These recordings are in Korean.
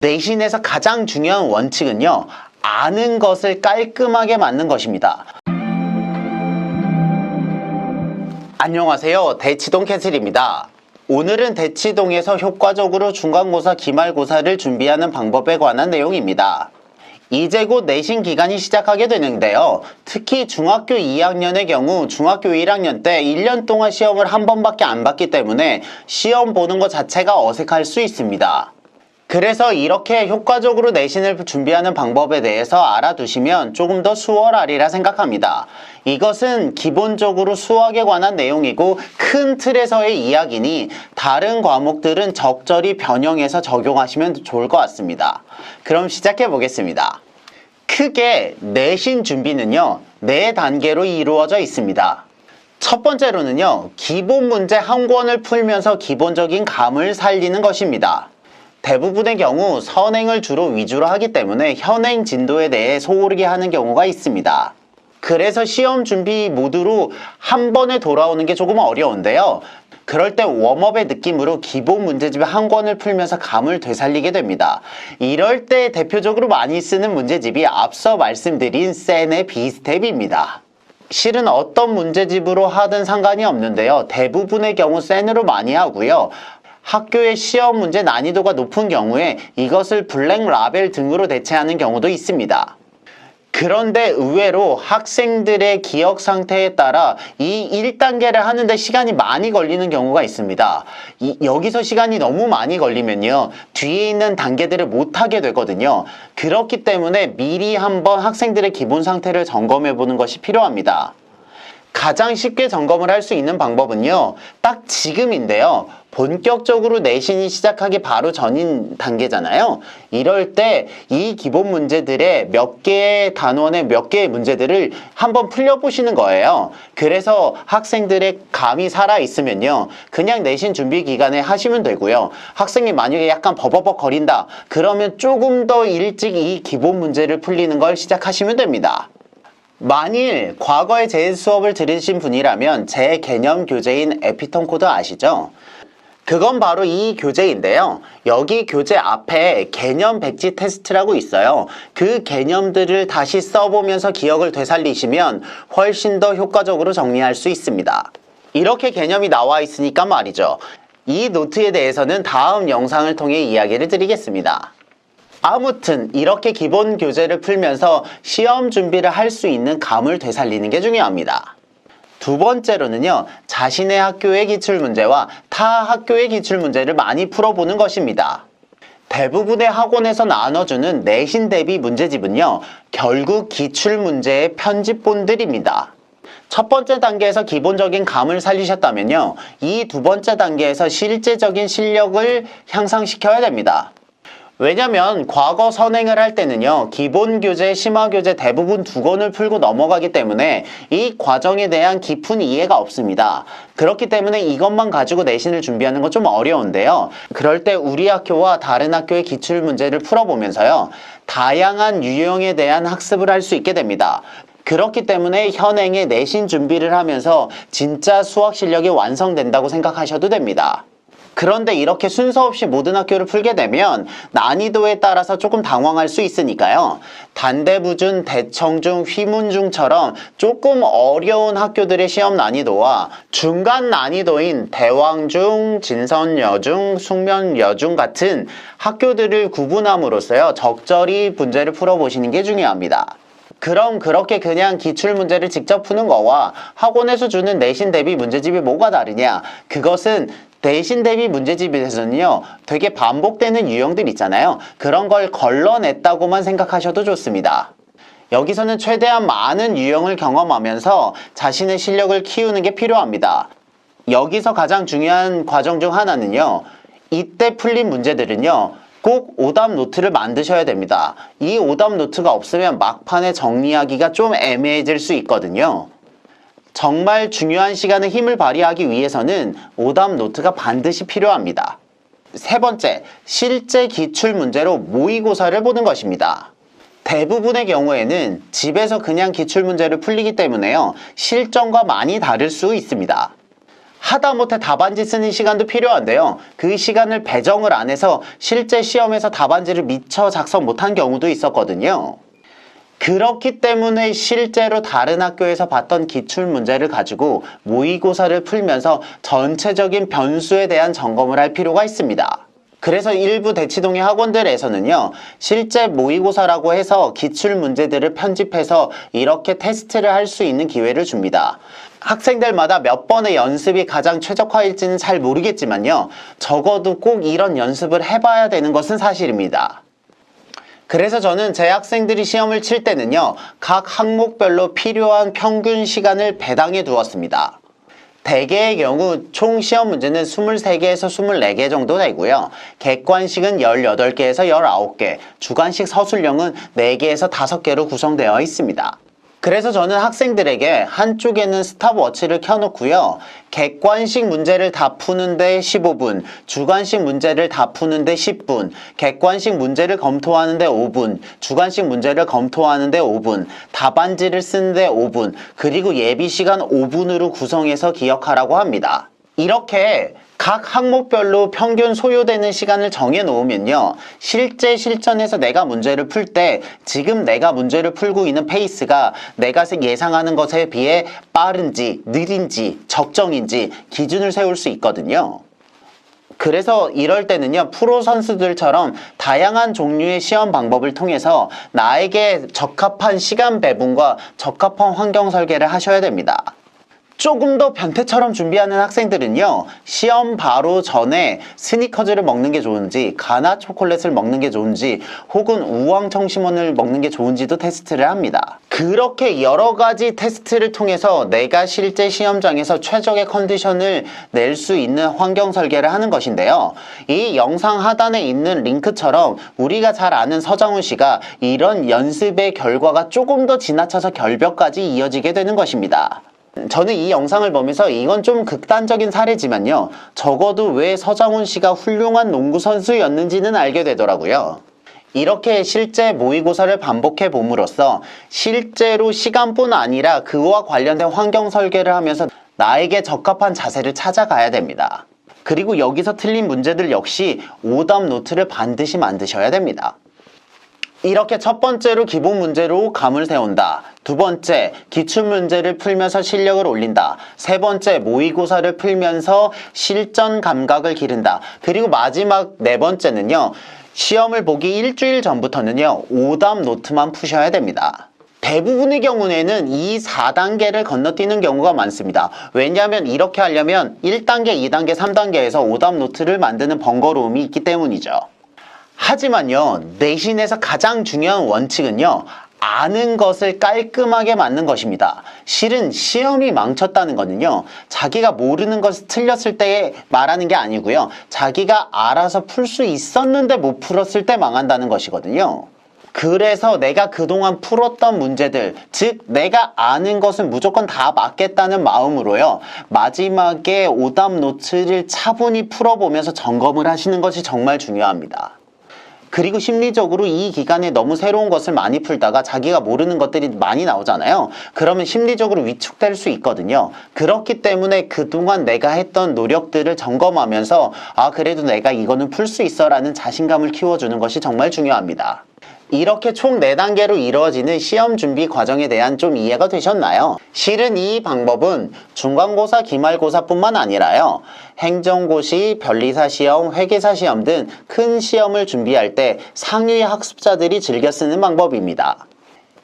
내신에서 가장 중요한 원칙은요, 아는 것을 깔끔하게 맞는 것입니다. 안녕하세요, 대치동 캐슬입니다. 오늘은 대치동에서 효과적으로 중간고사, 기말고사를 준비하는 방법에 관한 내용입니다. 이제 곧 내신 기간이 시작하게 되는데요. 특히 중학교 2학년의 경우 중학교 1학년 때 1년 동안 시험을 한 번밖에 안 봤기 때문에 시험 보는 것 자체가 어색할 수 있습니다. 그래서 이렇게 효과적으로 내신을 준비하는 방법에 대해서 알아두시면 조금 더 수월하리라 생각합니다. 이것은 기본적으로 수학에 관한 내용이고 큰 틀에서의 이야기니 다른 과목들은 적절히 변형해서 적용하시면 좋을 것 같습니다. 그럼 시작해 보겠습니다. 크게 내신 준비는요, 4단계로 이루어져 있습니다. 첫 번째로는요, 기본 문제 한 권을 풀면서 기본적인 감을 살리는 것입니다. 대부분의 경우 선행을 주로 위주로 하기 때문에 현행 진도에 대해 소홀히 하는 경우가 있습니다. 그래서 시험 준비 모드로 한 번에 돌아오는 게 조금 어려운데요. 그럴 때 웜업의 느낌으로 기본 문제집 한 권을 풀면서 감을 되살리게 됩니다. 이럴 때 대표적으로 많이 쓰는 문제집이 앞서 말씀드린 센의 B스텝입니다. 실은 어떤 문제집으로 하든 상관이 없는데요. 대부분의 경우 센으로 많이 하고요. 학교의 시험 문제 난이도가 높은 경우에 이것을 블랙 라벨 등으로 대체하는 경우도 있습니다. 그런데 의외로 학생들의 기억 상태에 따라 이 1단계를 하는데 시간이 많이 걸리는 경우가 있습니다. 여기서 시간이 너무 많이 걸리면요, 뒤에 있는 단계들을 못하게 되거든요. 그렇기 때문에 미리 한번 학생들의 기본 상태를 점검해 보는 것이 필요합니다. 가장 쉽게 점검을 할 수 있는 방법은요, 딱 지금인데요. 본격적으로 내신이 시작하기 바로 전인 단계잖아요. 이럴 때 이 기본 문제들의 몇 개의 단원의 몇 개의 문제들을 한번 풀려보시는 거예요. 그래서 학생들의 감이 살아있으면요, 그냥 내신 준비 기간에 하시면 되고요. 학생이 만약에 약간 버버벅 거린다, 그러면 조금 더 일찍 이 기본 문제를 풀리는 걸 시작하시면 됩니다. 만일 과거에 제 수업을 들으신 분이라면 제 개념 교재인 에피톤 코드 아시죠? 그건 바로 이 교재인데요. 여기 교재 앞에 개념 백지 테스트라고 있어요. 그 개념들을 다시 써보면서 기억을 되살리시면 훨씬 더 효과적으로 정리할 수 있습니다. 이렇게 개념이 나와 있으니까 말이죠. 이 노트에 대해서는 다음 영상을 통해 이야기를 드리겠습니다. 아무튼 이렇게 기본 교재를 풀면서 시험 준비를 할 수 있는 감을 되살리는 게 중요합니다. 두 번째로는요, 자신의 학교의 기출문제와 타 학교의 기출문제를 많이 풀어보는 것입니다. 대부분의 학원에서 나눠주는 내신 대비 문제집은요, 결국 기출문제의 편집본들입니다. 첫 번째 단계에서 기본적인 감을 살리셨다면요, 이 두 번째 단계에서 실제적인 실력을 향상시켜야 됩니다. 왜냐면 과거 선행을 할 때는요, 기본 교재, 심화 교재 대부분 2권을 풀고 넘어가기 때문에 이 과정에 대한 깊은 이해가 없습니다. 그렇기 때문에 이것만 가지고 내신을 준비하는 건 좀 어려운데요. 그럴 때 우리 학교와 다른 학교의 기출 문제를 풀어보면서요, 다양한 유형에 대한 학습을 할 수 있게 됩니다. 그렇기 때문에 현행의 내신 준비를 하면서 진짜 수학 실력이 완성된다고 생각하셔도 됩니다. 그런데 이렇게 순서 없이 모든 학교를 풀게 되면 난이도에 따라서 조금 당황할 수 있으니까요. 단대부중, 대청중, 휘문중처럼 조금 어려운 학교들의 시험 난이도와 중간 난이도인 대왕중, 진선여중, 숙면여중 같은 학교들을 구분함으로써요, 적절히 문제를 풀어보시는 게 중요합니다. 그럼 그렇게 그냥 기출문제를 직접 푸는 거와 학원에서 주는 내신 대비 문제집이 뭐가 다르냐? 그것은 내신 대비 문제집에서는요, 되게 반복되는 유형들 있잖아요. 그런 걸 걸러냈다고만 생각하셔도 좋습니다. 여기서는 최대한 많은 유형을 경험하면서 자신의 실력을 키우는 게 필요합니다. 여기서 가장 중요한 과정 중 하나는요, 이때 풀린 문제들은요, 꼭 오답 노트를 만드셔야 됩니다. 이 오답 노트가 없으면 막판에 정리하기가 좀 애매해질 수 있거든요. 정말 중요한 시간에 힘을 발휘하기 위해서는 오답 노트가 반드시 필요합니다. 세 번째, 실제 기출 문제로 모의고사를 보는 것입니다. 대부분의 경우에는 집에서 그냥 기출 문제를 풀리기 때문에요, 실전과 많이 다를 수 있습니다. 하다못해 답안지 쓰는 시간도 필요한데요. 그 시간을 배정을 안 해서 실제 시험에서 답안지를 미처 작성 못한 경우도 있었거든요. 그렇기 때문에 실제로 다른 학교에서 봤던 기출문제를 가지고 모의고사를 풀면서 전체적인 변수에 대한 점검을 할 필요가 있습니다. 그래서 일부 대치동의 학원들에서는요, 실제 모의고사라고 해서 기출문제들을 편집해서 이렇게 테스트를 할 수 있는 기회를 줍니다. 학생들마다 몇 번의 연습이 가장 최적화일지는 잘 모르겠지만요, 적어도 꼭 이런 연습을 해봐야 되는 것은 사실입니다. 그래서 저는 제 학생들이 시험을 칠 때는요, 각 항목별로 필요한 평균 시간을 배당해 두었습니다. 대개의 경우 총 시험 문제는 23개에서 24개 정도 되고요. 객관식은 18개에서 19개, 주관식 서술형은 4개에서 5개로 구성되어 있습니다. 그래서 저는 학생들에게 한쪽에는 스탑워치를 켜놓고요. 객관식 문제를 다 푸는데 15분, 주관식 문제를 다 푸는데 10분, 객관식 문제를 검토하는데 5분, 주관식 문제를 검토하는데 5분, 답안지를 쓰는데 5분, 그리고 예비시간 5분으로 구성해서 기억하라고 합니다. 이렇게 각 항목별로 평균 소요되는 시간을 정해 놓으면요, 실제 실전에서 내가 문제를 풀 때 지금 내가 문제를 풀고 있는 페이스가 내가 예상하는 것에 비해 빠른지 느린지 적정인지 기준을 세울 수 있거든요. 그래서 이럴 때는요, 프로 선수들처럼 다양한 종류의 시험 방법을 통해서 나에게 적합한 시간 배분과 적합한 환경 설계를 하셔야 됩니다. 조금 더 변태처럼 준비하는 학생들은요, 시험 바로 전에 스니커즈를 먹는 게 좋은지, 가나 초콜릿을 먹는 게 좋은지, 혹은 우황청심원을 먹는 게 좋은지도 테스트를 합니다. 그렇게 여러 가지 테스트를 통해서 내가 실제 시험장에서 최적의 컨디션을 낼 수 있는 환경 설계를 하는 것인데요. 이 영상 하단에 있는 링크처럼 우리가 잘 아는 서장훈 씨가 이런 연습의 결과가 조금 더 지나쳐서 결벽까지 이어지게 되는 것입니다. 저는 이 영상을 보면서 이건 좀 극단적인 사례지만요, 적어도 왜 서장훈 씨가 훌륭한 농구 선수였는지는 알게 되더라고요. 이렇게 실제 모의고사를 반복해 봄으로써 실제로 시간뿐 아니라 그와 관련된 환경 설계를 하면서 나에게 적합한 자세를 찾아가야 됩니다. 그리고 여기서 틀린 문제들 역시 오답 노트를 반드시 만드셔야 됩니다. 이렇게 첫 번째로 기본 문제로 감을 세운다. 두 번째, 기출문제를 풀면서 실력을 올린다. 세 번째, 모의고사를 풀면서 실전 감각을 기른다. 그리고 마지막 네 번째는요, 시험을 보기 일주일 전부터는요, 오답 노트만 푸셔야 됩니다. 대부분의 경우에는 이 4단계를 건너뛰는 경우가 많습니다. 왜냐하면 이렇게 하려면 1단계, 2단계, 3단계에서 오답 노트를 만드는 번거로움이 있기 때문이죠. 하지만요, 내신에서 가장 중요한 원칙은요, 아는 것을 깔끔하게 맞는 것입니다. 실은 시험이 망쳤다는 거는요, 자기가 모르는 것을 틀렸을 때 말하는 게 아니고요, 자기가 알아서 풀 수 있었는데 못 풀었을 때 망한다는 것이거든요. 그래서 내가 그동안 풀었던 문제들, 즉 내가 아는 것은 무조건 다 맞겠다는 마음으로요, 마지막에 오답 노트를 차분히 풀어보면서 점검을 하시는 것이 정말 중요합니다. 그리고 심리적으로 이 기간에 너무 새로운 것을 많이 풀다가 자기가 모르는 것들이 많이 나오잖아요. 그러면 심리적으로 위축될 수 있거든요. 그렇기 때문에 그동안 내가 했던 노력들을 점검하면서 아, 그래도 내가 이거는 풀 수 있어 라는 자신감을 키워주는 것이 정말 중요합니다. 이렇게 총 4단계로 이루어지는 시험 준비 과정에 대한 좀 이해가 되셨나요? 실은 이 방법은 중간고사, 기말고사뿐만 아니라요, 행정고시, 변리사 시험, 회계사 시험 등 큰 시험을 준비할 때 상위 학습자들이 즐겨 쓰는 방법입니다.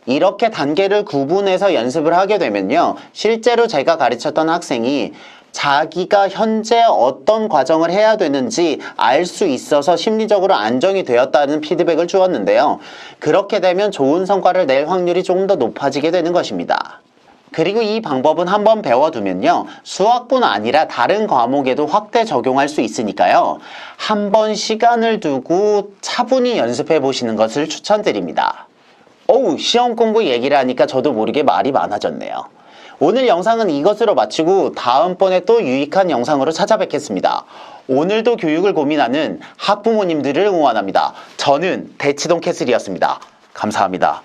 이렇게 단계를 구분해서 연습을 하게 되면요, 실제로 제가 가르쳤던 학생이 자기가 현재 어떤 과정을 해야 되는지 알 수 있어서 심리적으로 안정이 되었다는 피드백을 주었는데요. 그렇게 되면 좋은 성과를 낼 확률이 조금 더 높아지게 되는 것입니다. 그리고 이 방법은 한번 배워두면요, 수학뿐 아니라 다른 과목에도 확대 적용할 수 있으니까요, 한번 시간을 두고 차분히 연습해 보시는 것을 추천드립니다. 시험 공부 얘기를 하니까 저도 모르게 말이 많아졌네요. 오늘 영상은 이것으로 마치고 다음번에 또 유익한 영상으로 찾아뵙겠습니다. 오늘도 교육을 고민하는 학부모님들을 응원합니다. 저는 대치동 캐슬이었습니다. 감사합니다.